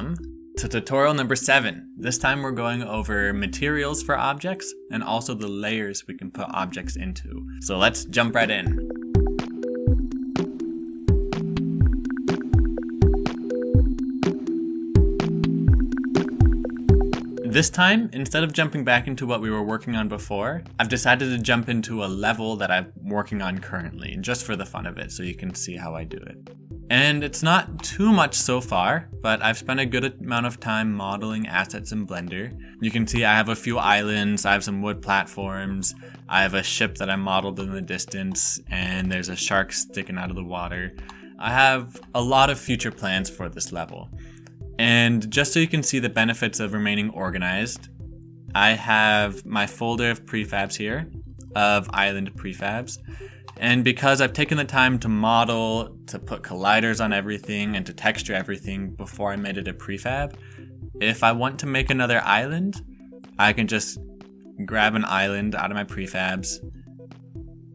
welcome to tutorial number 7. This time we're going over materials for objects and also the layers we can put objects into. So let's jump right in. This time, instead of jumping back into what we were working on before, I've decided to jump into a level that I'm working on currently, just for the fun of it, so you can see how I do it. And it's not too much so far, but I've spent a good amount of time modeling assets in Blender. You can see I have a few islands, I have some wood platforms, I have a ship that I modeled in the distance, and there's a shark sticking out of the water. I have a lot of future plans for this level. And just so you can see the benefits of remaining organized, I have my folder of prefabs here, of island prefabs. And because I've taken the time to model, to put colliders on everything, and to texture everything before I made it a prefab, if I want to make another island, I can just grab an island out of my prefabs,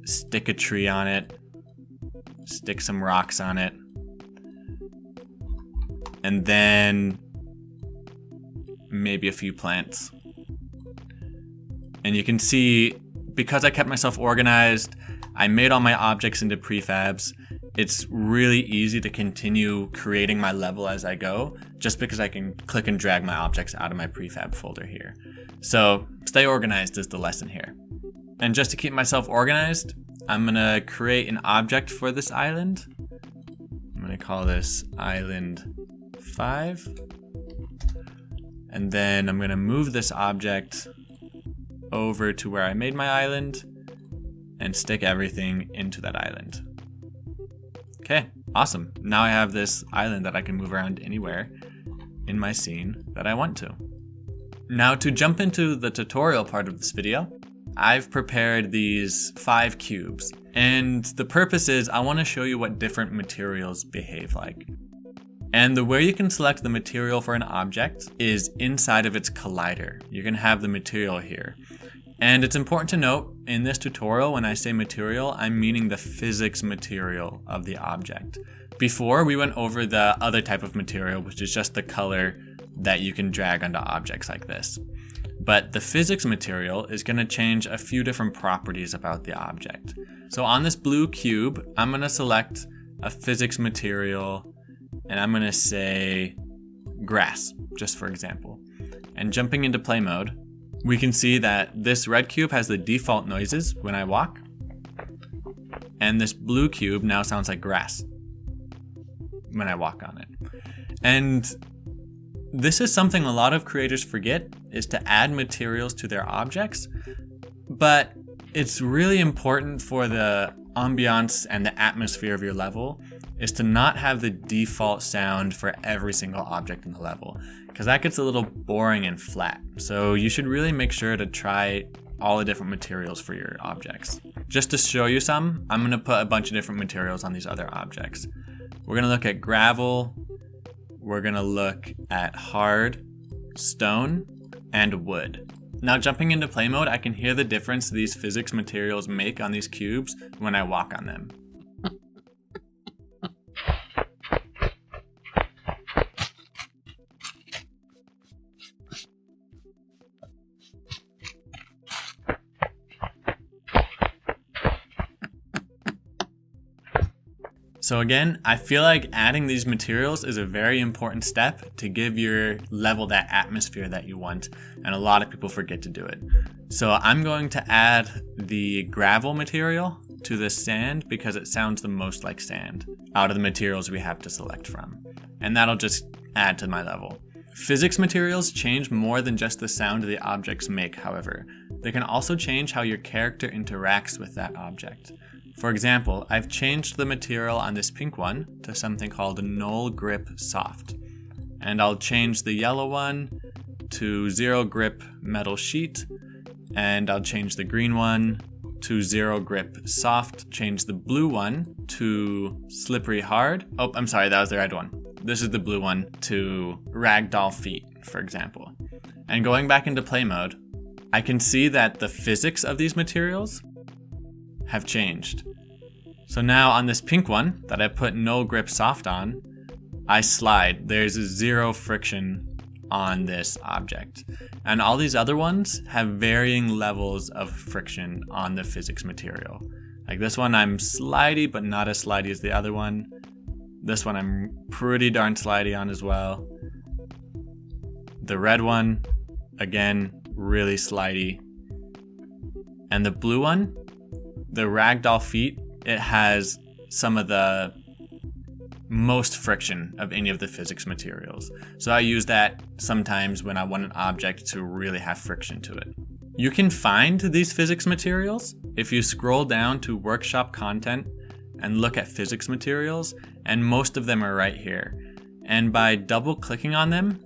stick a tree on it, stick some rocks on it, and then maybe a few plants. And you can see, because I kept myself organized, I made all my objects into prefabs. It's really easy to continue creating my level as I go, just because I can click and drag my objects out of my prefab folder here. So stay organized is the lesson here. And just to keep myself organized, I'm gonna create an object for this island. I'm gonna call this island 5. And then I'm gonna move this object over to where I made my island and stick everything into that island. Okay, awesome. Now I have this island that I can move around anywhere in my scene that I want to. Now to jump into the tutorial part of this video, I've prepared these 5 cubes. And the purpose is I want to show you what different materials behave like. And the way you can select the material for an object is inside of its collider. You can have the material here. And it's important to note, in this tutorial, when I say material, I'm meaning the physics material of the object. Before, we went over the other type of material, which is just the color that you can drag onto objects like this. But the physics material is going to change a few different properties about the object. So on this blue cube, I'm going to select a physics material, and I'm going to say grass, just for example. And jumping into play mode, we can see that this red cube has the default noises when I walk, and this blue cube now sounds like grass when I walk on it. And this is something a lot of creators forget, is to add materials to their objects, but it's really important for the ambiance and the atmosphere of your level is to not have the default sound for every single object in the level, because that gets a little boring and flat. So you should really make sure to try all the different materials for your objects. Just to show you some, I'm going to put a bunch of different materials on these other objects. We're going to look at gravel, we're going to look at hard, stone, and wood. Now jumping into play mode, I can hear the difference these physics materials make on these cubes when I walk on them. So again, I feel like adding these materials is a very important step to give your level that atmosphere that you want, and a lot of people forget to do it. So I'm going to add the gravel material to the sand because it sounds the most like sand out of the materials we have to select from. And that'll just add to my level. Physics materials change more than just the sound the objects make, however. They can also change how your character interacts with that object. For example, I've changed the material on this pink one to something called Null Grip Soft. And I'll change the yellow one to Zero Grip Metal Sheet. And I'll change the green one to Zero Grip Soft. Change the blue one to Slippery Hard. Oh, I'm sorry, that was the red one. This is the blue one to Ragdoll Feet, for example. And going back into play mode, I can see that the physics of these materials have changed. So now on this pink one that I put Null Grip Soft on, I slide, there's 0 friction on this object. And all these other ones have varying levels of friction on the physics material. Like this one, I'm slidey, but not as slidey as the other one. This one, I'm pretty darn slidey on as well. The red one, again, really slidey. And the blue one, the ragdoll feet, it has some of the most friction of any of the physics materials. So I use that sometimes when I want an object to really have friction to it. You can find these physics materials if you scroll down to workshop content and look at physics materials, and most of them are right here. And by double clicking on them,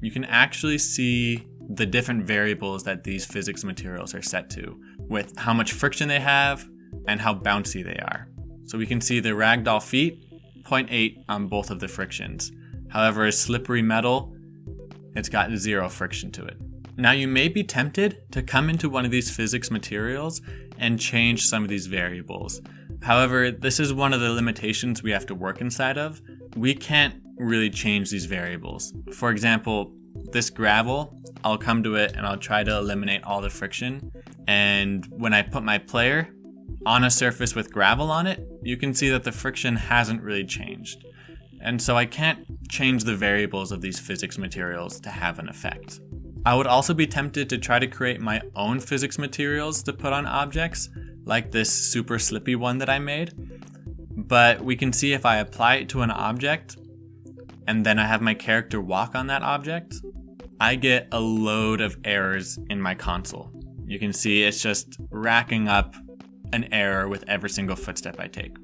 you can actually see the different variables that these physics materials are set to, with how much friction they have and how bouncy they are. So we can see the ragdoll feet, 0.8 on both of the frictions. However, a slippery metal, it's got 0 friction to it. Now you may be tempted to come into one of these physics materials and change some of these variables. However, this is one of the limitations we have to work inside of. We can't really change these variables. For example, this gravel, I'll come to it and I'll try to eliminate all the friction. And when I put my player on a surface with gravel on it, you can see that the friction hasn't really changed. And so I can't change the variables of these physics materials to have an effect. I would also be tempted to try to create my own physics materials to put on objects, like this super slippy one that I made. But we can see if I apply it to an object, and then I have my character walk on that object, I get a load of errors in my console. You can see it's just racking up an error with every single footstep I take.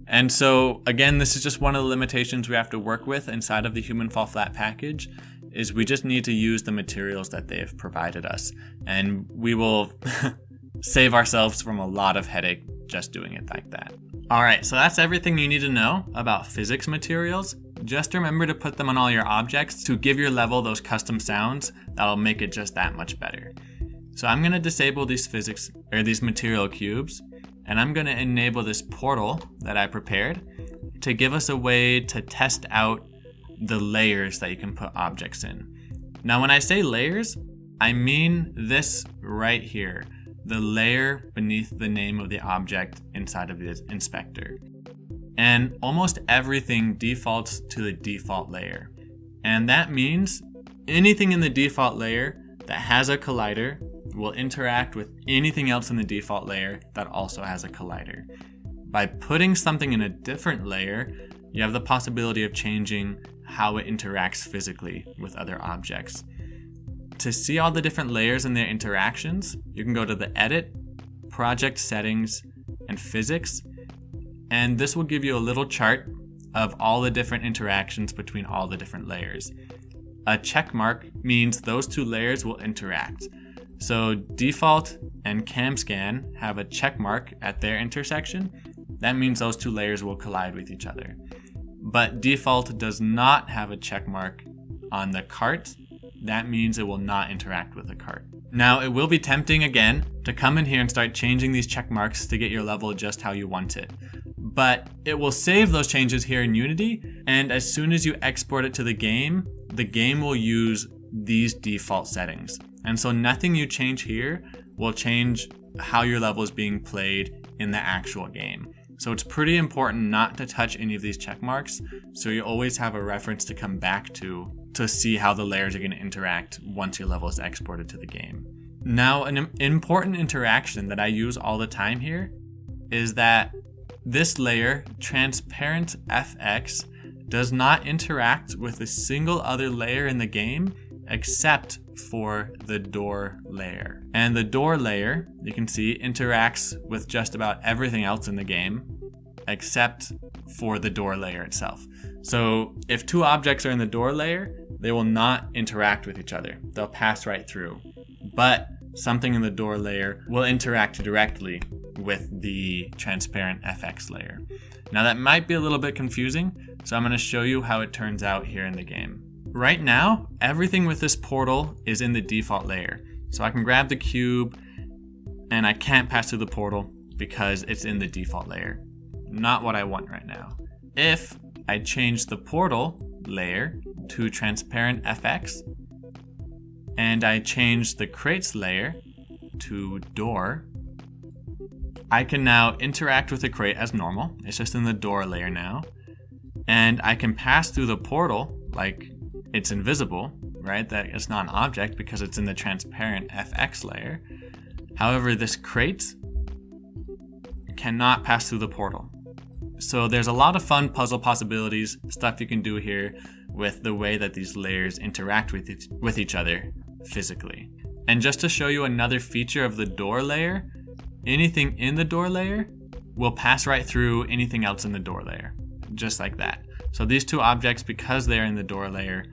And so again, this is just one of the limitations we have to work with inside of the Human Fall Flat package, is we just need to use the materials that they have provided us. And we will save ourselves from a lot of headache just doing it like that. All right, so that's everything you need to know about physics materials. Just remember to put them on all your objects to give your level those custom sounds that'll make it just that much better. So I'm gonna disable these these material cubes, and I'm gonna enable this portal that I prepared to give us a way to test out the layers that you can put objects in. Now, when I say layers, I mean this right here, the layer beneath the name of the object inside of the inspector. And almost everything defaults to the default layer. And that means anything in the default layer that has a collider will interact with anything else in the default layer that also has a collider. By putting something in a different layer, you have the possibility of changing how it interacts physically with other objects. To see all the different layers and their interactions, you can go to the Edit, Project Settings, and Physics, and this will give you a little chart of all the different interactions between all the different layers. A check mark means those two layers will interact. So Default and CamScan have a check mark at their intersection. That means those two layers will collide with each other. But Default does not have a check mark on the cart. That means it will not interact with the cart. Now, it will be tempting again to come in here and start changing these check marks to get your level just how you want it. But it will save those changes here in Unity, and as soon as you export it to the game will use these default settings. And so nothing you change here will change how your level is being played in the actual game. So it's pretty important not to touch any of these check marks, so you always have a reference to come back to see how the layers are going to interact once your level is exported to the game. Now, an important interaction that I use all the time here is that this layer, Transparent FX, does not interact with a single other layer in the game except for the door layer. And the door layer, you can see, interacts with just about everything else in the game except for the door layer itself. So if two objects are in the door layer, they will not interact with each other. They'll pass right through. But something in the door layer will interact directly with the Transparent FX layer. Now that might be a little bit confusing, so I'm going to show you how it turns out here in the game. Right now, everything with this portal is in the default layer. So I can grab the cube and I can't pass through the portal because it's in the default layer. Not what I want right now. If I change the portal layer to transparent FX, and I change the crates layer to door. I can now interact with the crate as normal. It's just in the door layer now. And I can pass through the portal like it's invisible, right? That it's not an object because it's in the transparent FX layer. However, this crate cannot pass through the portal. So there's a lot of fun puzzle possibilities, stuff you can do here with the way that these layers interact with each other physically. And just to show you another feature of the door layer, anything in the door layer will pass right through anything else in the door layer, just like that. So these two objects, because they're in the door layer,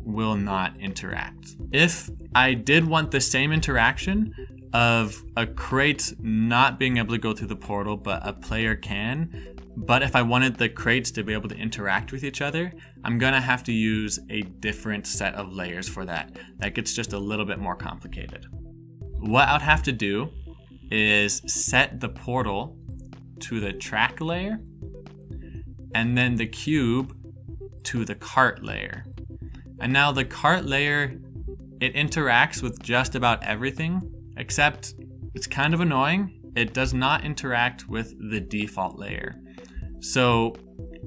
will not interact. If I did want the same interaction of a crate not being able to go through the portal, but a player can, but if I wanted the crates to be able to interact with each other, I'm gonna have to use a different set of layers for that. That gets just a little bit more complicated. What I'd have to do is set the portal to the track layer and then the cube to the cart layer. And now the cart layer, it interacts with just about everything, except it's kind of annoying. It does not interact with the default layer. So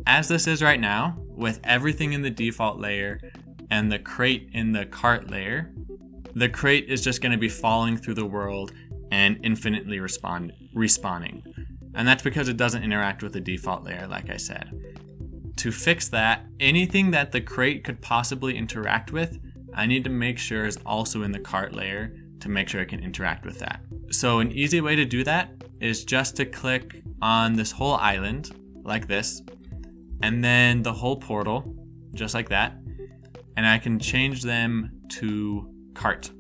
as this is right now, with everything in the default layer and the crate in the cart layer, the crate is just going to be falling through the world and infinitely respawning. And that's because it doesn't interact with the default layer, like I said. To fix that, anything that the crate could possibly interact with, I need to make sure is also in the cart layer to make sure it can interact with that. So an easy way to do that is just to click on this whole island, like this, and then the whole portal, just like that, and I can change them to cart.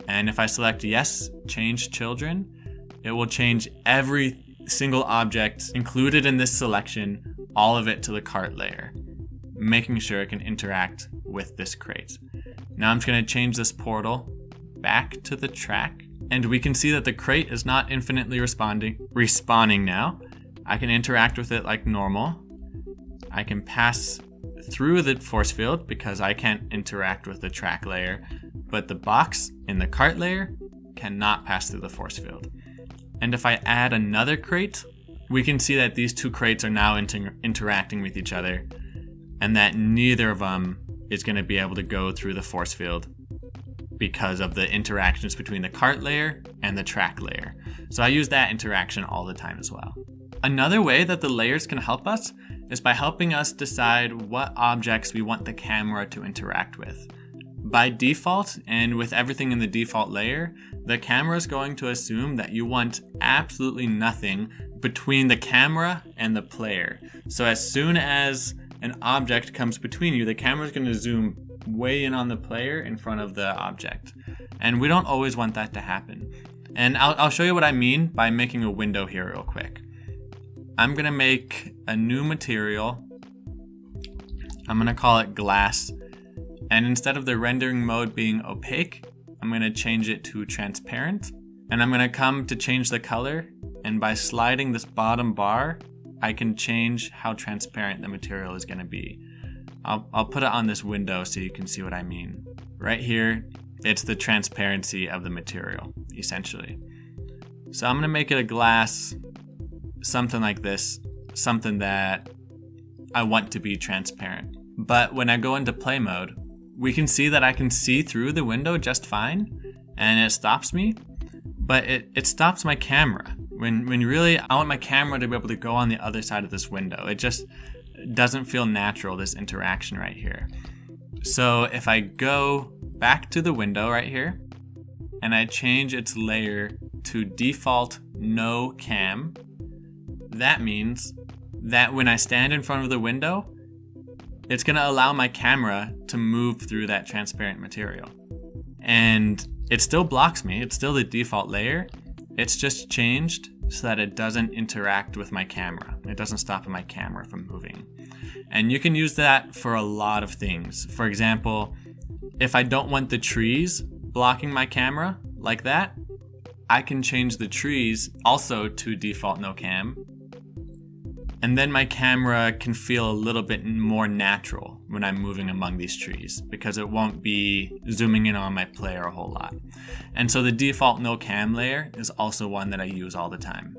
And if I select yes, change children, it will change every single object included in this selection, all of it to the cart layer, making sure it can interact with this crate. Now I'm just going to change this portal back to the track, and we can see that the crate is not infinitely respawning now. I can interact with it like normal. I can pass through the force field because I can't interact with the track layer, but the box in the cart layer cannot pass through the force field. And if I add another crate, we can see that these two crates are now interacting with each other, and that neither of them is going to be able to go through the force field because of the interactions between the cart layer and the track layer. So I use that interaction all the time as well. Another way that the layers can help us is by helping us decide what objects we want the camera to interact with. By default, and with everything in the default layer, the camera is going to assume that you want absolutely nothing between the camera and the player. So as soon as an object comes between you, the camera is going to zoom way in on the player in front of the object. And we don't always want that to happen. And I'll show you what I mean by making a window here real quick. I'm going to make a new material. I'm going to call it glass. And instead of the rendering mode being opaque, I'm going to change it to transparent. And I'm going to come to change the color. And by sliding this bottom bar, I can change how transparent the material is going to be. I'll put it on this window so you can see what I mean. Right here, it's the transparency of the material, essentially. So I'm going to make it a glass, something like this, something that I want to be transparent. But when I go into play mode, we can see that I can see through the window just fine, and it stops me, but it stops my camera. When really, I want my camera to be able to go on the other side of this window. It just doesn't feel natural, this interaction right here. So if I go back to the window right here, and I change its layer to default NoCam, that means that when I stand in front of the window, it's going to allow my camera to move through that transparent material. And it still blocks me. It's still the default layer. It's just changed so that it doesn't interact with my camera. It doesn't stop my camera from moving. And you can use that for a lot of things. For example, if I don't want the trees blocking my camera like that, I can change the trees also to default NoCam. And then my camera can feel a little bit more natural when I'm moving among these trees because it won't be zooming in on my player a whole lot. And so the default NoCam layer is also one that I use all the time.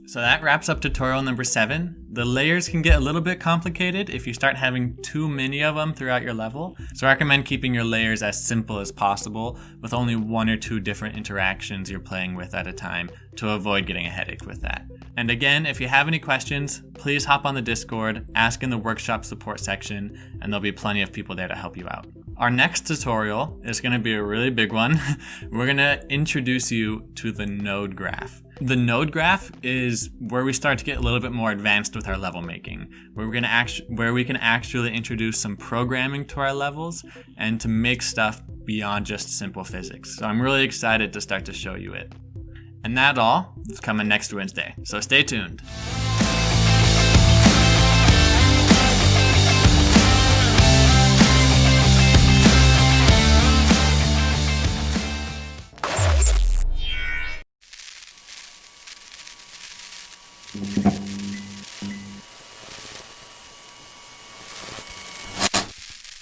So that wraps up tutorial number 7. The layers can get a little bit complicated if you start having too many of them throughout your level. So I recommend keeping your layers as simple as possible with only 1 or 2 different interactions you're playing with at a time to avoid getting a headache with that. And again, if you have any questions, please hop on the Discord, ask in the workshop support section, and there'll be plenty of people there to help you out. Our next tutorial is going to be a really big one. We're going to introduce you to the node graph. The node graph is where we start to get a little bit more advanced with our level making, where we can actually introduce some programming to our levels and to make stuff beyond just simple physics. So I'm really excited to start to show you it. And that's all. It's coming next Wednesday, so stay tuned.